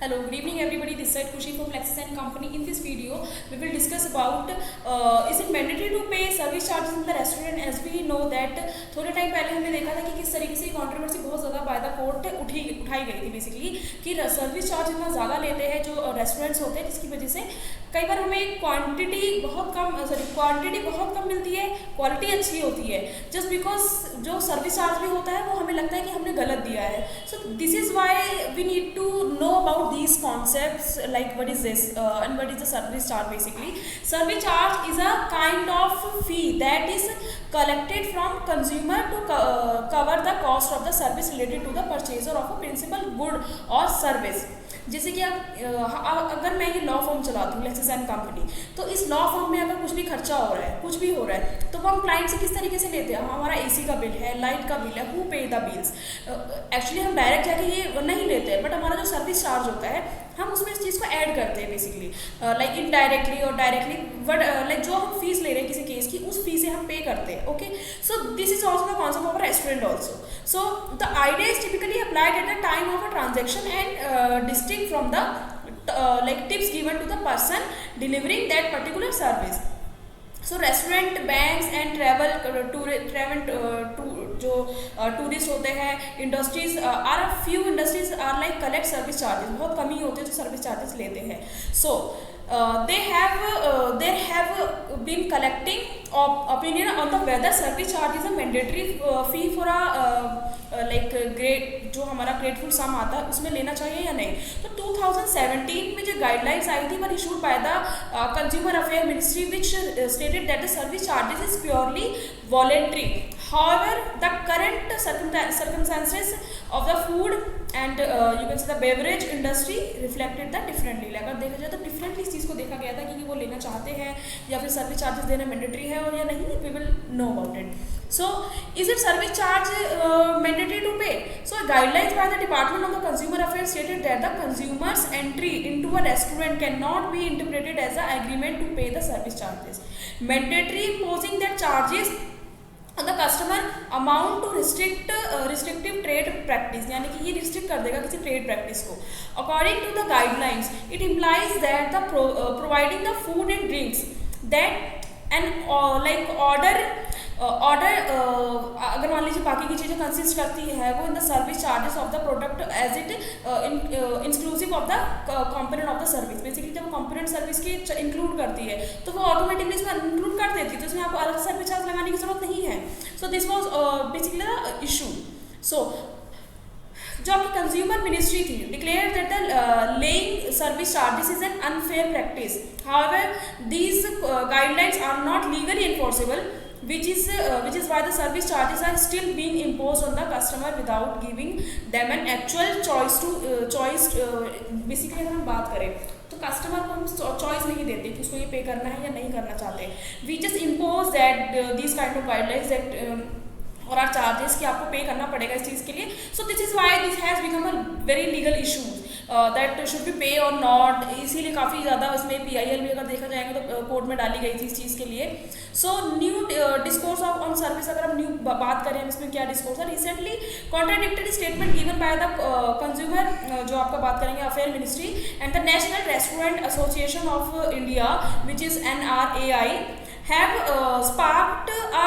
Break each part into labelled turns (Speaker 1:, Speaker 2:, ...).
Speaker 1: Hello, good evening everybody. This side Kushi from Lexus and Company. In this video, we will discuss about is it mandatory to pay service charges in the restaurant? As we know that थोड़े time पहले हमने देखा था कि किस तरीके से controversy बहुत ज़्यादा बाय द कोर्ट उठाई गई थी बेसिकली कि सर्विस चार्ज इतना ज़्यादा लेते हैं जो रेस्टोरेंट्स होते हैं, जिसकी वजह से कई बार हमें क्वांटिटी बहुत कम मिलती है, क्वालिटी अच्छी होती है, जस्ट बिकॉज जो सर्विस चार्ज भी होता है वो हमें लगता है कि हमने गलत दिया है. So this is why we need to know about these concepts, like what is this and what is the service charge. Basically, service charge is a kind of fee that is collected from consumer to cover the cost of the service related to the purchaser of a principal good or service. जैसे कि आप अगर मैं ये law form चलाती हूँ Lexus and company, तो इस लॉ फॉर्म में अगर कुछ भी खर्चा हो रहा है, कुछ भी हो रहा है, तो वो हम क्लाइंट से किस तरीके से लेते हैं. हमारा एसी का बिल है, लाइट का बिल है, हु पे द बिल्स. एक्चुअली हम डायरेक्ट जाके ये नहीं लेते हैं, बट हमारा जो सर्विस चार्ज होता है हम उसमें इस चीज़ को ऐड करते हैं बेसिकली, लाइक इनडायरेक्टली और डायरेक्टली, बट लाइक जो हम फीस ले रहे हैं किसी केस की, उस फी से हम पे करते हैं. Okay, so this is also the concept of a restaurant also. So the idea is typically applied at the time of a transaction and distinct from the like tips given to the person delivering that particular service. So restaurant, banks and जो tourist होते हैं, industries are few industries are like collect service charges. बहुत कम ही होते हैं जो service charges लेते हैं. सो they have been collecting opinion on the whether service charge is a mandatory fee for a like grade जो हमारा grateful sum आता है उसमें लेना चाहिए या नहीं. तो 2017 में जो गाइडलाइंस आई थी वर issued by the consumer affair ministry which stated that the service charges is purely voluntary. However, the current circumstances of the food and you can say the beverage industry reflected that differently. अगर देखा जाए तो differently इस चीज़ को देखा गया था कि वो लेना चाहते हैं या फिर सर्विस चार्जेस देना मैंडेटरी है और या नहीं. We will know about it. So, is it service charge mandatory to pay? So, guidelines by the Department of the Consumer Affairs stated that the consumer's entry into a restaurant cannot be interpreted as an agreement to pay the service charges. Mandatory imposing that charges the customer amount to restrictive trade practice, यानी कि ये restrict कर देगा किसी trade practice को. According to the guidelines, it implies that the providing the food and drinks that and like order अगर मान लीजिए बाकी की चीज़ें कंसिस्ट करती है वो in the service charges of the product as it inclusive of the component of the service. Basically जब कॉम्पोनेंट सर्विस की इंक्लूड करती है तो वो ऑटोमेटिकली इसमें इंक्लूड कर देती है, तो इसमें आपको अलग सर्विस चार्ज लगाने की जरूरत नहीं है. So this was basically the issue. So जो आपकी कंज्यूमर मिनिस्ट्री थी declare that the levying service charges is an unfair practice. However these guidelines are not legally enforceable, which is why the service charges are still being imposed on the customer without giving them an actual choice. Basically अगर हम बात करें तो customer को हम choice नहीं देते कि उसको ये पे करना है या नहीं करना चाहते. We just impose that this kind of guidelines that और आर चार्जेस कि आपको पे करना पड़ेगा इस चीज़ के लिए. So this is why this has become a very legal issue that should be pay or not. इसीलिए काफ़ी ज़्यादा उसमें PIL भी अगर देखा जाएगा तो कोर्ट में डाली गई थी इस चीज़ के लिए. So new discourse on service, अगर हम न्यू बात करें इसमें क्या डिस्कोर्स है. Recently contradictory statement given by the consumer जो आपका बात करेंगे affair ministry and the national restaurant association of India which is NRAI have sparked a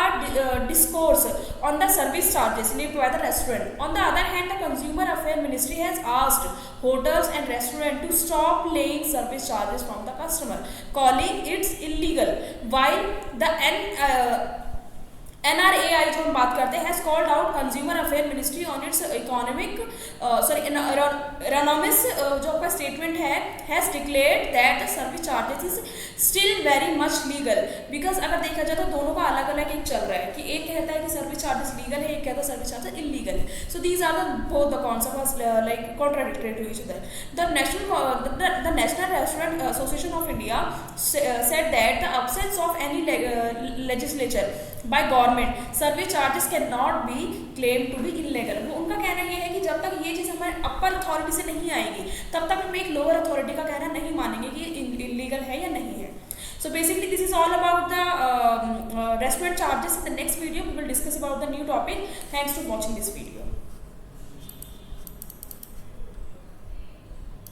Speaker 1: discourse on the service charges levied by the restaurant. On the other hand, the Consumer Affairs Ministry has asked hotels and restaurants to stop laying service charges from the customer, calling it illegal. While the NRAI जो हम बात करते हैं has called out Consumer Affairs Ministry on its erroneous जो आपका statement है has declared that the service charges is still very much legal. because अगर देखा जाए तो दोनों का अलग अलग एक चल रहा है कि एक कहता है कि सर्विस चार्जेस लीगल है, एक कहता है सर्विस चार्जेस इलीगल है. So these are both the concepts like contradictory to each other. The National Restaurant Association of India said that the absence of any legislature by government service charges cannot be claimed to be illegal. वो उनका कहना ये है कि जब तक ये चीज़ हमारे अपर अथॉरिटी से नहीं आएगी तब तक हम एक लोअर अथॉरिटी का कहना नहीं मानेंगे कि इलीगल है या नहीं है. So basically this is all about the restaurant charges. In the next video we will discuss about the new topic. Thanks for watching this video.